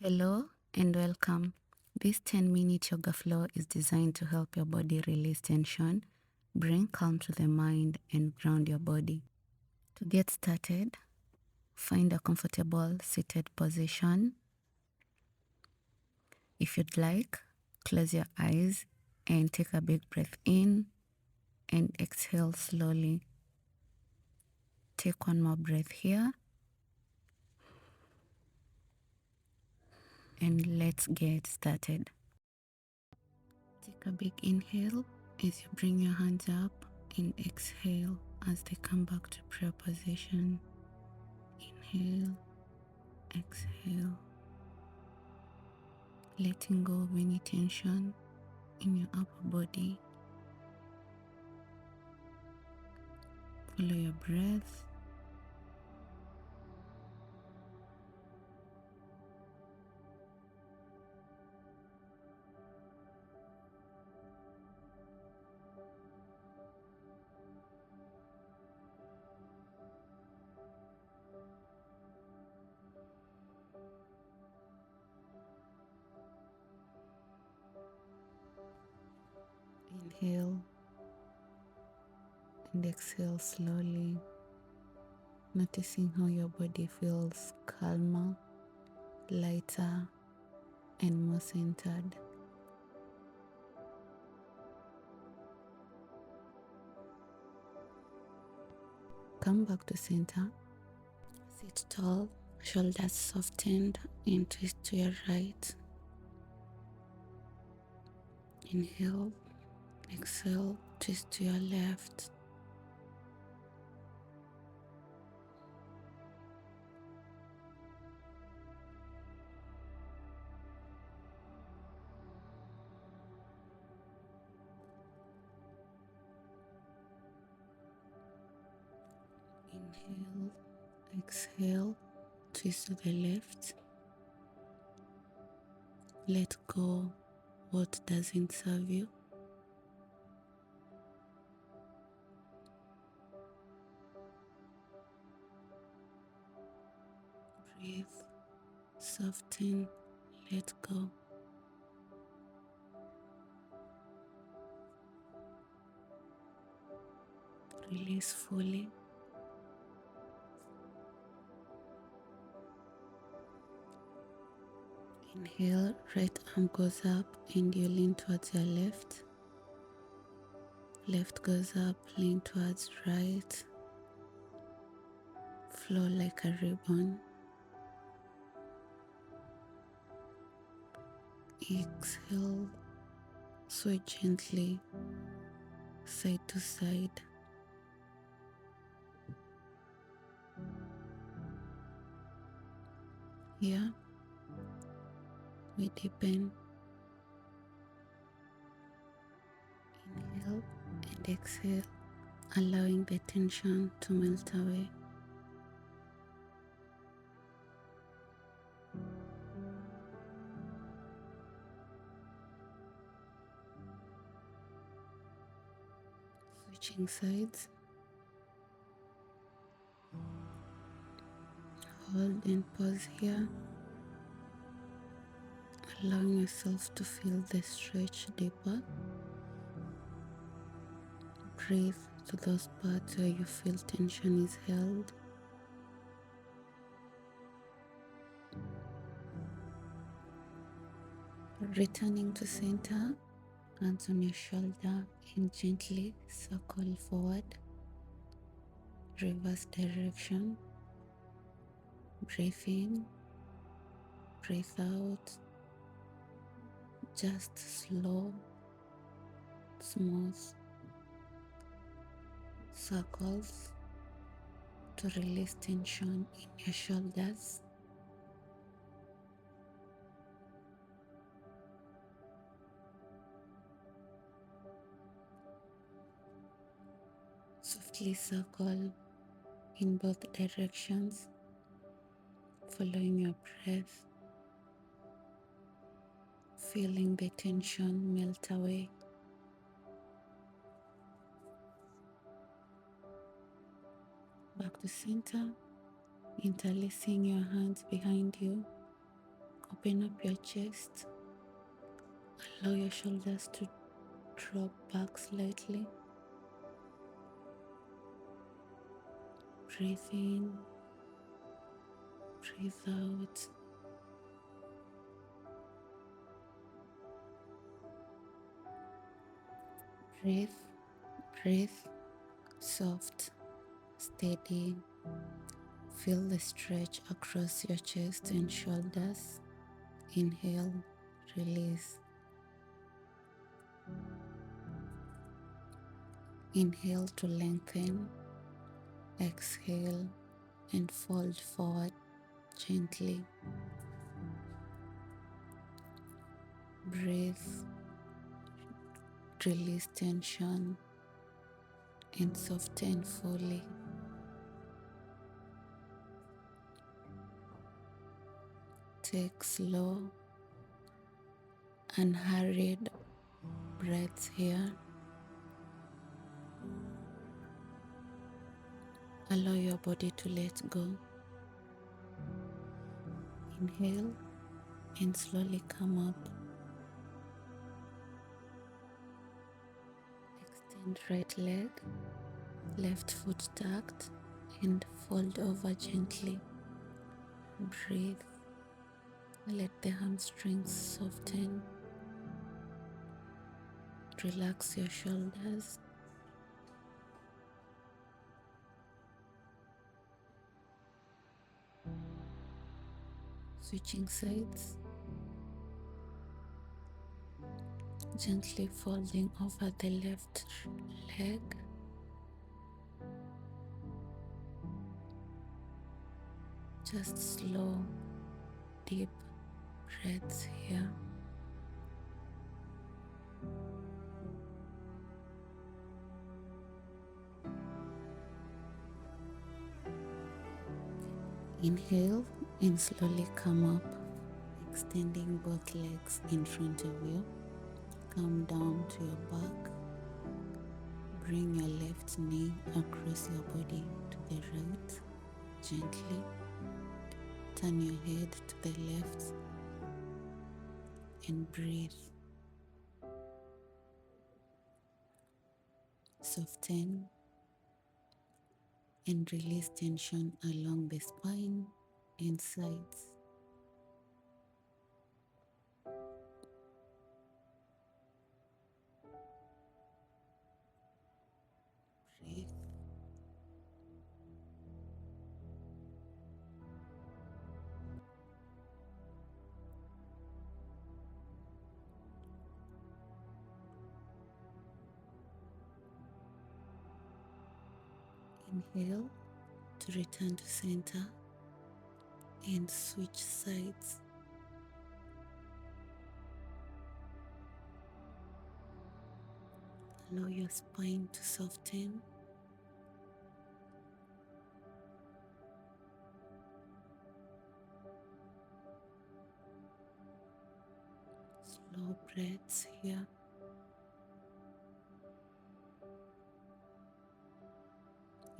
Hello and welcome. This 10-minute yoga flow is designed to help your body release tension, bring calm to the mind, and ground your body. To get started, find a comfortable seated position. If you'd like, close your eyes and take a big breath in and exhale slowly. Take one more breath here and let's get started. Take a big inhale as you bring your hands up and exhale as they come back to prayer position. Inhale, exhale, letting go of any tension in your upper body. Follow your breath. Inhale and exhale slowly, noticing how your body feels calmer, lighter, and more centered. Come back to center. Sit tall, shoulders softened, and twist to your right. Inhale, exhale, twist to your left. Inhale, exhale, twist to the left. Let go what doesn't serve you. Breathe, soften, let go. Release fully. Inhale, right arm goes up and you lean towards your left. Left goes up, lean towards right. Flow like a ribbon. Exhale, sway gently, side to side. Here, we deepen. Inhale and exhale, allowing the tension to melt away. Switching sides. Hold and pause here, allowing yourself to feel the stretch deeper. Breathe to those parts where you feel tension is held. Returning to center, hands on your shoulder and gently circle forward. Reverse direction. Breathe in, breathe out. Just slow, smooth circles to release tension in your shoulders. Softly circle in both directions, following your breath, feeling the tension melt away. Back to center, interlacing your hands behind you, Open up your chest. Allow your shoulders to drop back slightly. Breathe in, breathe out. Breathe, breathe, soft, steady. Feel the stretch across your chest and shoulders. Inhale, release. Inhale to lengthen. Exhale and fold forward gently. Breathe, release tension and soften fully. Take slow, unhurried breaths here. Allow your body to let go. Inhale and slowly come up. Extend right leg, left foot tucked, and fold over gently. Breathe. Let the hamstrings soften. Relax your shoulders. Switching sides. Gently folding over the left leg. Just slow, deep breaths here. Inhale and slowly come up, extending both legs in front of you. Come down to your back. Bring your left knee across your body to the right, gently. Turn your head to the left and breathe. Soften and release tension along the spine and sides. Breathe. Inhale to return to center and switch sides. Allow your spine to soften. Slow breaths here.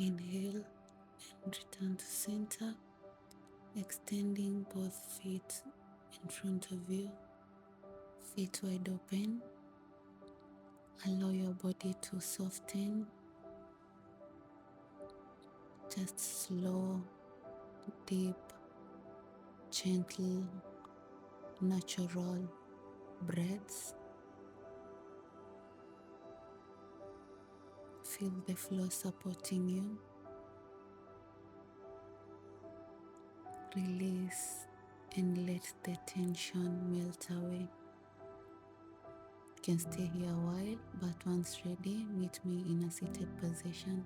Inhale and return to center, extending both feet in front of you, feet wide open. Allow your body to soften. Just slow, deep, gentle, natural breaths. Feel the floor supporting you. Release and let the tension melt away. You can stay here a while, but once ready, meet me in a seated position.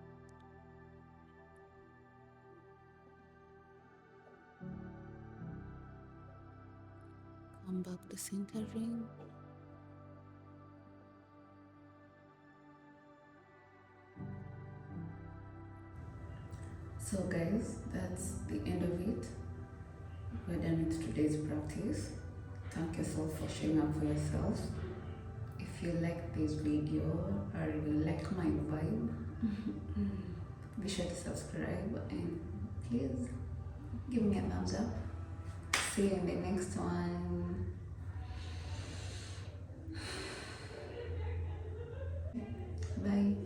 Come back to centering. So guys, that's the end of it. We're done with today's practice. Thank yourself for showing up for yourself. If you liked this video or you liked my vibe, be sure to subscribe and please give me a thumbs up. See you in the next one. Bye.